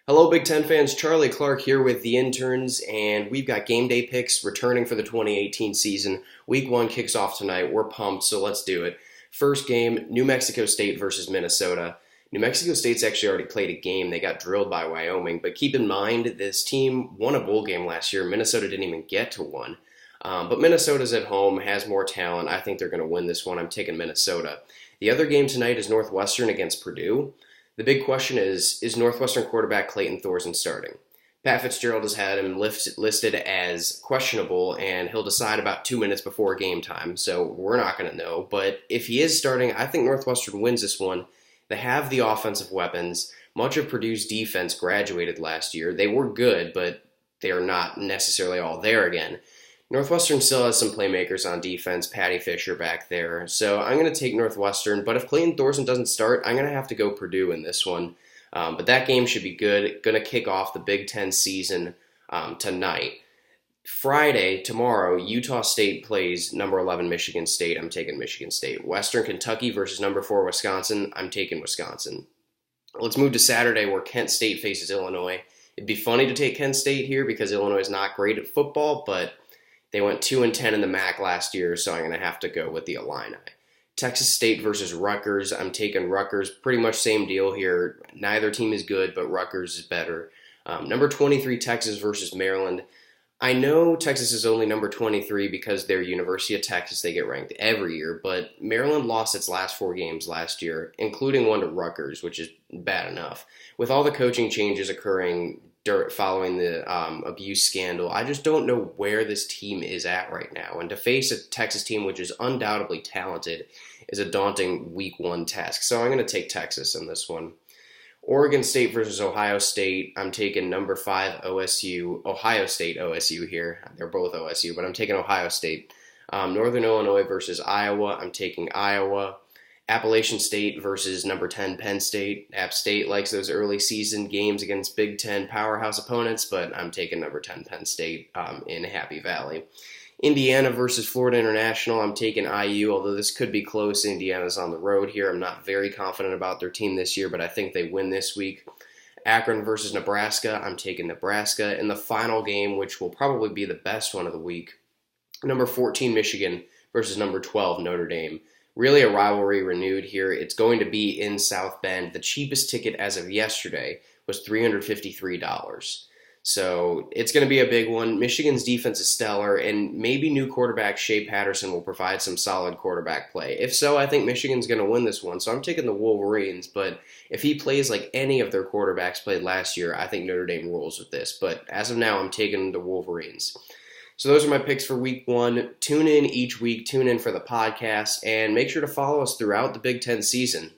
Hello, Big Ten fans. Charlie Clark here with the interns, and we've got game day picks returning for the 2018 season. Week 1 kicks off tonight. We're pumped, so let's do it. First game, New Mexico State versus Minnesota. New Mexico State's actually already played a game. They got drilled by Wyoming, but keep in mind this team won a bowl game last year. Minnesota didn't even get to one. But Minnesota's at home, has more talent. I think they're going to win this one. I'm taking Minnesota. The other game tonight is Northwestern against Purdue. The big question is Northwestern quarterback Clayton Thorson starting? Pat Fitzgerald has had him listed as questionable, and he'll decide about 2 minutes before game time, so we're not going to know. But if he is starting, I think Northwestern wins this one. They have the offensive weapons. Much of Purdue's defense graduated last year. They were good, but they are not necessarily all there again. Northwestern still has some playmakers on defense, Patty Fisher back there. So I'm going to take Northwestern, but if Clayton Thorson doesn't start, I'm going to have to go Purdue in this one. But that game should be good. Going to kick off the Big Ten season tonight. Friday, tomorrow, Utah State plays number 11 Michigan State. I'm taking Michigan State. Western Kentucky versus number 4 Wisconsin. I'm taking Wisconsin. Let's move to Saturday where Kent State faces Illinois. It'd be funny to take Kent State here because Illinois is not great at football, but they went 2-10 in the MAC last year, so I'm going to have to go with the Illini. Texas State versus Rutgers. I'm taking Rutgers. Pretty much same deal here. Neither team is good, but Rutgers is better. Number 23, Texas versus Maryland. I know Texas is only number 23 because they're University of Texas. They get ranked every year, but Maryland lost its last 4 games last year, including one to Rutgers, which is bad enough. With all the coaching changes occurring following the abuse scandal, I just don't know where this team is at right now. And to face a Texas team which is undoubtedly talented is a daunting Week 1 task. So I'm going to take Texas in this one. Oregon State versus Ohio State. I'm taking number 5 OSU. Ohio State OSU here. They're both OSU, but I'm taking Ohio State. Northern Illinois versus Iowa. I'm taking Iowa. Appalachian State versus number 10 Penn State. App State likes those early season games against Big Ten powerhouse opponents, but I'm taking number 10 Penn State in Happy Valley. Indiana versus Florida International. I'm taking IU, although this could be close. Indiana's on the road here. I'm not very confident about their team this year, but I think they win this week. Akron versus Nebraska. I'm taking Nebraska. In the final game, which will probably be the best one of the week, number 14 Michigan versus number 12 Notre Dame. Really a rivalry renewed here. It's going to be in South Bend. The cheapest ticket as of yesterday was $353. So it's going to be a big one. Michigan's defense is stellar, and maybe new quarterback Shea Patterson will provide some solid quarterback play. If so, I think Michigan's going to win this one. So I'm taking the Wolverines, but if he plays like any of their quarterbacks played last year, I think Notre Dame rules with this. But as of now, I'm taking the Wolverines. So those are my picks for Week 1. Tune in each week. Tune in for the podcast. And make sure to follow us throughout the Big Ten season.